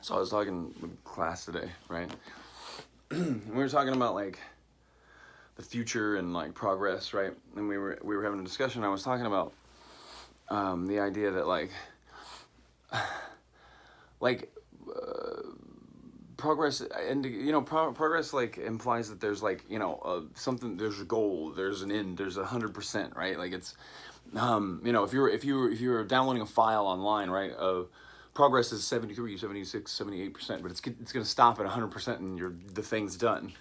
So I was talking with class today, right? And we were talking about like the future and like progress, right? And we were having a discussion. I was talking about the idea that like progress, and progress like implies that there's like something, there's a goal, there's an end, there's 100%, right? Like it's if you're downloading a file online, right, of progress is 73, 76, 78%, but it's going to stop at 100% and the thing's done.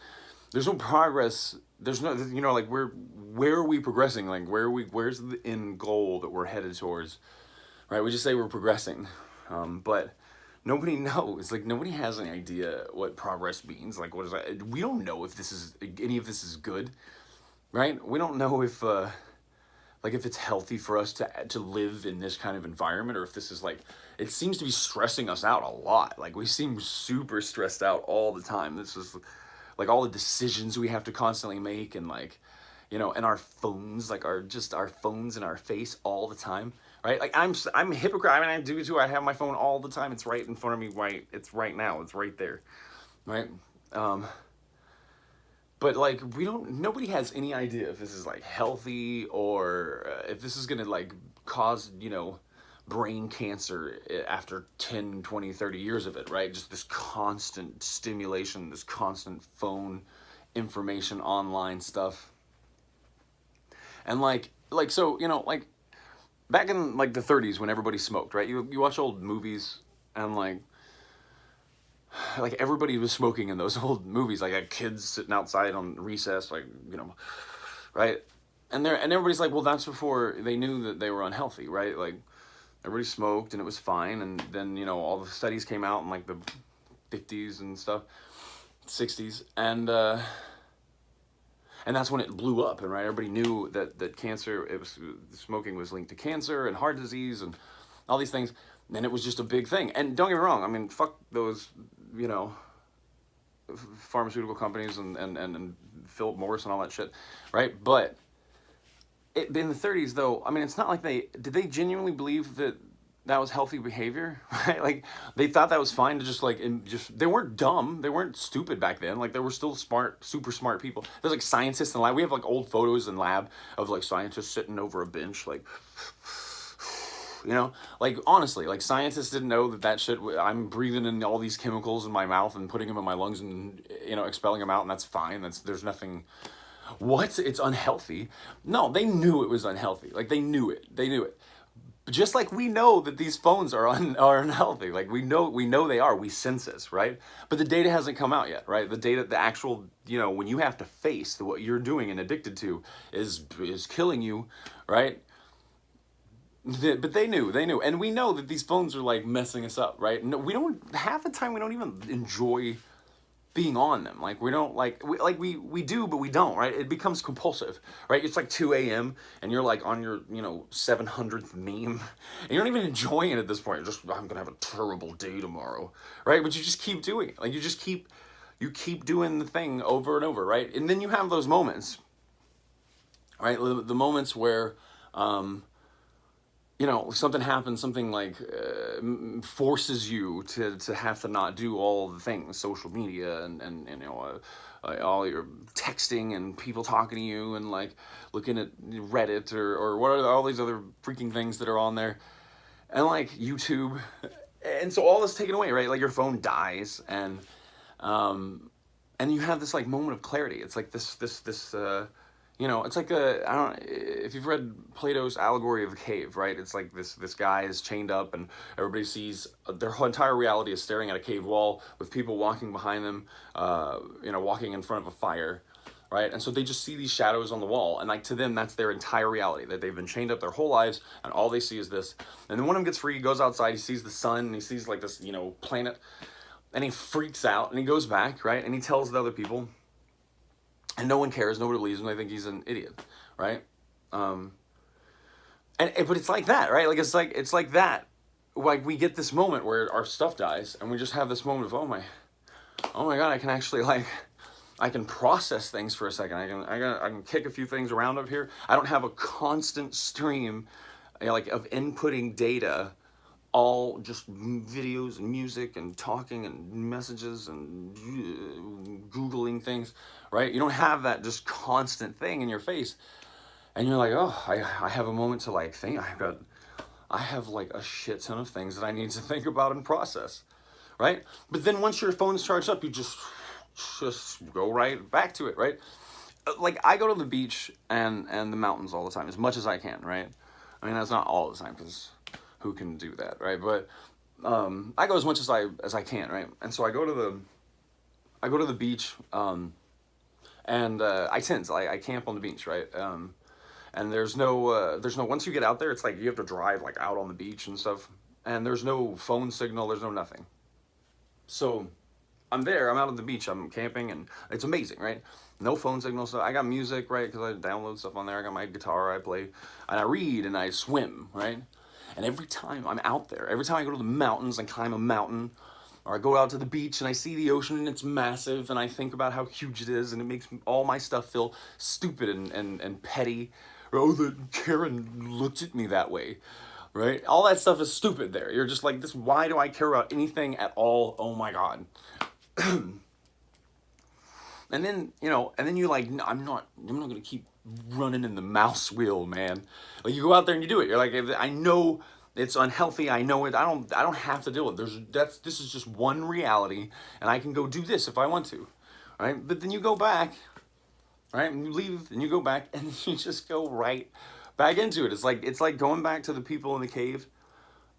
There's no progress. There's no, like where are we progressing? Like where's the end goal that we're headed towards, right? We just say we're progressing, but nobody knows. Like nobody has any idea what progress means. Like what is that? We don't know if any of this is good, right? We don't know if like if it's healthy for us to live in this kind of environment, or if this is like, it seems to be stressing us out a lot. Like we seem super stressed out all the time. This is like all the decisions we have to constantly make, and like and our phones, like our phones in our face all the time, right? Like I'm a hypocrite. I mean, I do too. I have my phone all the time. It's right in front of me, right? It's right now. It's right there, right? But like nobody has any idea if this is like healthy, or if this is gonna like cause brain cancer after 10, 20, 30 years of it, right? Just this constant stimulation, this constant phone information, online stuff. And so like back in like the 30s when everybody smoked, right? You watch old movies, and like everybody was smoking in those old movies. Like had kids sitting outside on recess, like right? And everybody's like, well, that's before they knew that they were unhealthy, right? Like everybody smoked and it was fine, and then all the studies came out in like the 50s and stuff, 60s, and that's when it blew up, and right, everybody knew that cancer, smoking was linked to cancer and heart disease and all these things. And it was just a big thing. And don't get me wrong, I mean, fuck those, pharmaceutical companies and Philip Morris and all that shit, right? But in the 30s, though, I mean, it's not like did they genuinely believe that was healthy behavior, right? Like, they thought that was fine to they weren't dumb, they weren't stupid back then. Like, they were still smart, super smart people. There's like scientists in lab. We have like old photos in lab of like scientists sitting over a bench, like, like honestly, like scientists didn't know that shit. I'm breathing in all these chemicals in my mouth and putting them in my lungs and expelling them out, and that's fine. There's nothing. What? It's unhealthy? No, they knew it was unhealthy. Like they knew it. But just like we know that these phones are unhealthy. Like we know they are. We sense this, right? But the data hasn't come out yet, right? The actual, when you have to face what you're doing and addicted to is killing you, right? But they knew, and we know that these phones are like messing us up, right? No, we don't, half the time we don't even enjoy being on them. Like we don't we do, but we don't, right? It becomes compulsive, right? It's like 2 a.m. and you're like on your 700th meme, and you're not even enjoying it at this point. You're just, I'm gonna have a terrible day tomorrow, right? But you just keep doing it. Like you keep doing the thing over and over, right? And then you have those moments, right? The moments where something happens, something like forces you to have to not do all the things, social media and all your texting and people talking to you and like looking at Reddit or what are all these other freaking things that are on there, and like YouTube, and so all this taken away, right? Like your phone dies, and you have this like moment of clarity. It's like this it's like I don't know if you've read Plato's allegory of the cave, right? It's like this guy is chained up, and everybody sees their whole entire reality is staring at a cave wall with people walking behind them, walking in front of a fire, right? And so they just see these shadows on the wall, and like to them, that's their entire reality, that they've been chained up their whole lives, and all they see is this. And then one of them gets free, he goes outside, he sees the sun, and he sees like this, planet, and he freaks out, and he goes back, right? And he tells the other people. And no one cares. Nobody believes him. They think he's an idiot, right? But it's like that, right? Like it's like that. Like we get this moment where our stuff dies, and we just have this moment of oh my god, I can actually I can process things for a second. I can kick a few things around up here. I don't have a constant stream, of inputting data all just videos and music and talking and messages and Googling things, right? You don't have that just constant thing in your face. And you're like, oh, I have a moment to like think. I have like a shit ton of things that I need to think about and process, right? But then once your phone's charged up, you just go right back to it, right? Like I go to the beach and the mountains all the time, as much as I can, right? I mean, that's not all the time, because who can do that, right? But I go as much as I can, right? And so I go to the beach, and I tent. I camp on the beach, right? And there's no once you get out there, it's like you have to drive like out on the beach and stuff, and there's no phone signal, there's no nothing. So I'm there, I'm out on the beach, I'm camping, and it's amazing, right? No phone signal, so I got music, right? Because I download stuff on there. I got my guitar, I play, and I read and I swim, right? And every time I'm out there, every time I go to the mountains and climb a mountain, or I go out to the beach and I see the ocean and it's massive, and I think about how huge it is, and it makes all my stuff feel stupid and petty. Oh, that Karen looked at me that way, right? All that stuff is stupid there. You're just like, this, why do I care about anything at all? Oh my God. And then, and then you're like, no, I'm not going to keep running in the mouse wheel, man. Like, you go out there and you do it. You're like, I know it's unhealthy. I know it. I don't have to do it. This is just one reality, and I can go do this if I want to, right? But then you go back, right? And you leave and you go back and you just go right back into it. It's like going back to the people in the cave,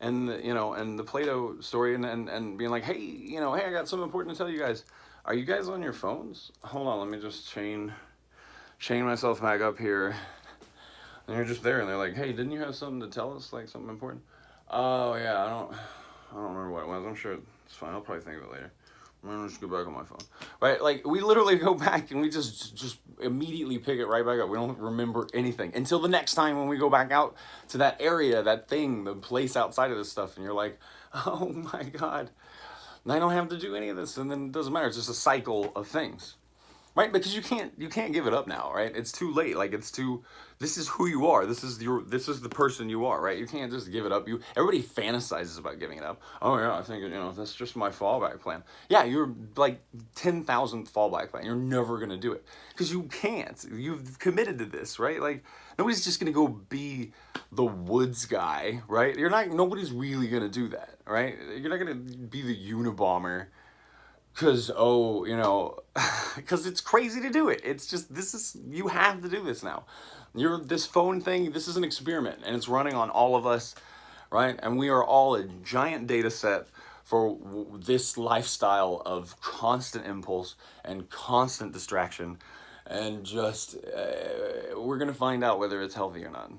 and and the Plato story, and being like, hey, hey, I got something important to tell you guys. Are you guys on your phones? Hold on, let me just chain myself back up here. And you're just there, and they're like, hey, didn't you have something to tell us, like something important? Oh yeah, I don't remember what it was. I'm sure it's fine. I'll probably think of it later. I'm gonna just go back on my phone. Right? Like, we literally go back and we just immediately pick it right back up. We don't remember anything until the next time when we go back out to that area, that thing, the place outside of this stuff, and you're like, oh my God, I don't have to do any of this, and then it doesn't matter. It's just a cycle of things. Right? Because you can't give it up now, right? It's too late. Like, this is who you are. This is the person you are, right? You can't just give it up. Everybody fantasizes about giving it up. Oh yeah, I think, that's just my fallback plan. Yeah, you're like 10,000th fallback plan. You're never going to do it. Because you can't. You've committed to this, right? Like, nobody's just going to go be the woods guy, right? Nobody's really going to do that, right? You're not going to be the Unabomber. Because, because it's crazy to do it. It's just, you have to do this now. This phone thing, this is an experiment, and it's running on all of us, right? And we are all a giant data set for this lifestyle of constant impulse and constant distraction. And just, we're going to find out whether it's healthy or not.